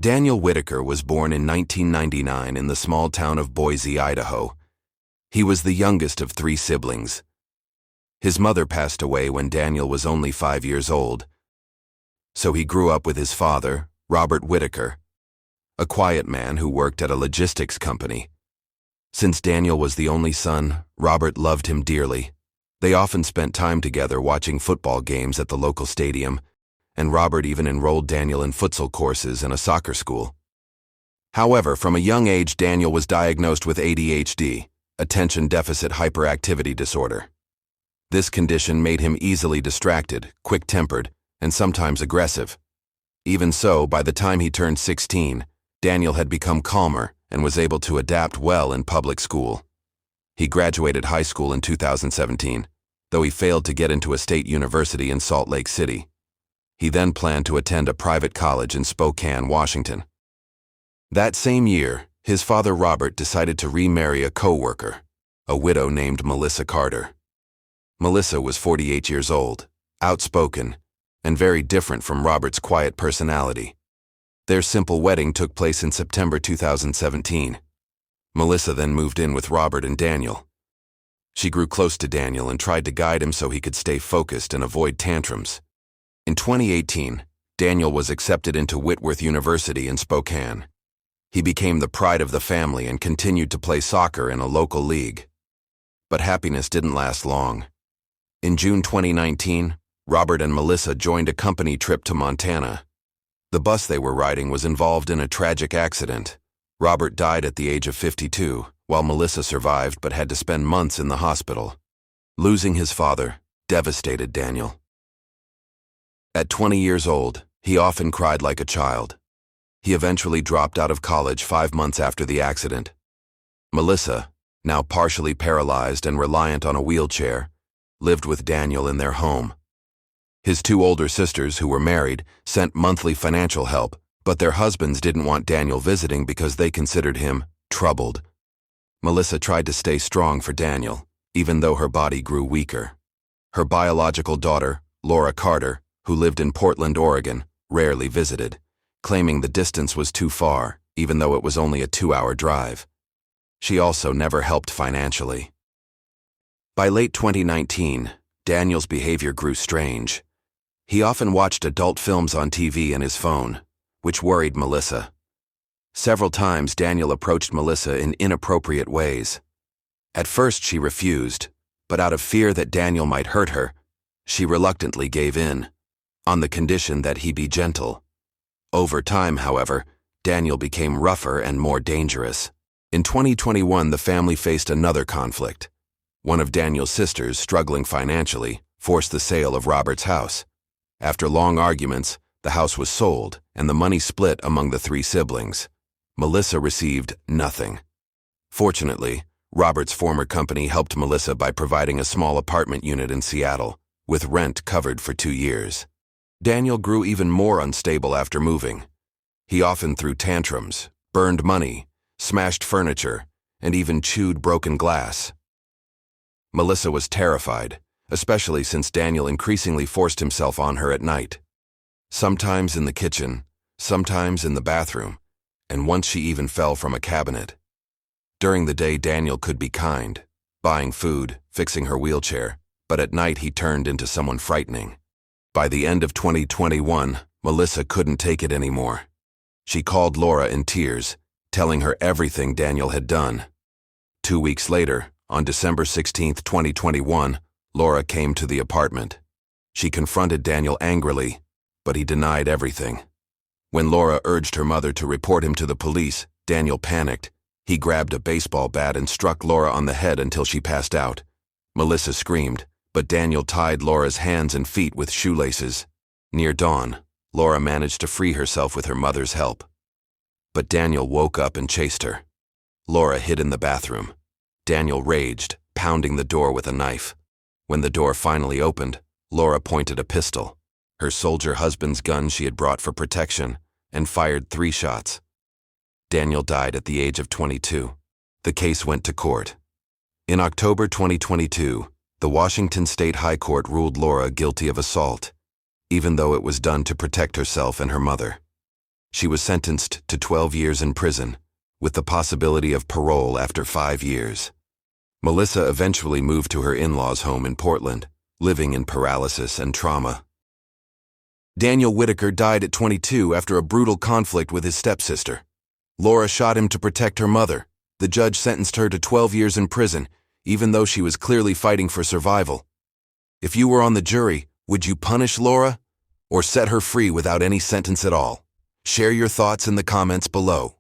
Daniel Whitaker was born in 1999 in the small town of Boise, Idaho. He was the youngest of three siblings. His mother passed away when Daniel was only 5 years old, so he grew up with his father, Robert Whitaker, a quiet man who worked at a logistics company. Since Daniel was the only son, Robert loved him dearly. They often spent time together watching football games at the local stadium, and Robert even enrolled Daniel in futsal courses and a soccer school. However, from a young age, Daniel was diagnosed with ADHD, attention deficit hyperactivity disorder. This condition made him easily distracted, quick-tempered, and sometimes aggressive. Even so, by the time he turned 16, Daniel had become calmer and was able to adapt well in public school. He graduated high school in 2017, though he failed to get into a state university in Salt Lake City. He then planned to attend a private college in Spokane, Washington. That same year, his father Robert decided to remarry a co-worker, a widow named Melissa Carter. Melissa was 48 years old, outspoken, and very different from Robert's quiet personality. Their simple wedding took place in September 2017. Melissa then moved in with Robert and Daniel. She grew close to Daniel and tried to guide him so he could stay focused and avoid tantrums. In 2018, Daniel was accepted into Whitworth University in Spokane. He became the pride of the family and continued to play soccer in a local league. But happiness didn't last long. In June 2019, Robert and Melissa joined a company trip to Montana. The bus they were riding was involved in a tragic accident. Robert died at the age of 52, while Melissa survived but had to spend months in the hospital. Losing his father devastated Daniel. At 20 years old, he often cried like a child. He eventually dropped out of college 5 months after the accident. Melissa, now partially paralyzed and reliant on a wheelchair, lived with Daniel in their home. His two older sisters, who were married, sent monthly financial help, but their husbands didn't want Daniel visiting because they considered him troubled. Melissa tried to stay strong for Daniel, even though her body grew weaker. Her biological daughter, Laura Carter, who lived in Portland, Oregon, rarely visited, claiming the distance was too far, even though it was only a 2-hour drive. She also never helped financially. By late 2019, Daniel's behavior grew strange. He often watched adult films on TV and his phone, which worried Melissa. Several times Daniel approached Melissa in inappropriate ways. At first she refused, but out of fear that Daniel might hurt her, she reluctantly gave in, on the condition that he be gentle. Over time, however, Daniel became rougher and more dangerous. In 2021, the family faced another conflict. One of Daniel's sisters, struggling financially, forced the sale of Robert's house. After long arguments, the house was sold and the money split among the three siblings. Melissa received nothing. Fortunately, Robert's former company helped Melissa by providing a small apartment unit in Seattle, with rent covered for 2 years. Daniel grew even more unstable after moving. He often threw tantrums, burned money, smashed furniture, and even chewed broken glass. Melissa was terrified, especially since Daniel increasingly forced himself on her at night. Sometimes in the kitchen, sometimes in the bathroom, and once she even fell from a cabinet. During the day, Daniel could be kind, buying food, fixing her wheelchair, but at night he turned into someone frightening. By the end of 2021, Melissa couldn't take it anymore. She called Laura in tears, telling her everything Daniel had done. 2 weeks later, on December 16, 2021, Laura came to the apartment. She confronted Daniel angrily, but he denied everything. When Laura urged her mother to report him to the police, Daniel panicked. He grabbed a baseball bat and struck Laura on the head until she passed out. Melissa screamed, but Daniel tied Laura's hands and feet with shoelaces. Near dawn, Laura managed to free herself with her mother's help. But Daniel woke up and chased her. Laura hid in the bathroom. Daniel raged, pounding the door with a knife. When the door finally opened, Laura pointed a pistol, her soldier husband's gun she had brought for protection, and fired 3 shots. Daniel died at the age of 22. The case went to court. In October 2022, the Washington State High Court ruled Laura guilty of assault, even though it was done to protect herself and her mother. She was sentenced to 12 years in prison, with the possibility of parole after 5 years. Melissa eventually moved to her in-laws' home in Portland, living in paralysis and trauma. Daniel Whitaker died at 22 after a brutal conflict with his stepsister. Laura shot him to protect her mother. The judge sentenced her to 12 years in prison, even though she was clearly fighting for survival. If you were on the jury, would you punish Laura or set her free without any sentence at all? Share your thoughts in the comments below.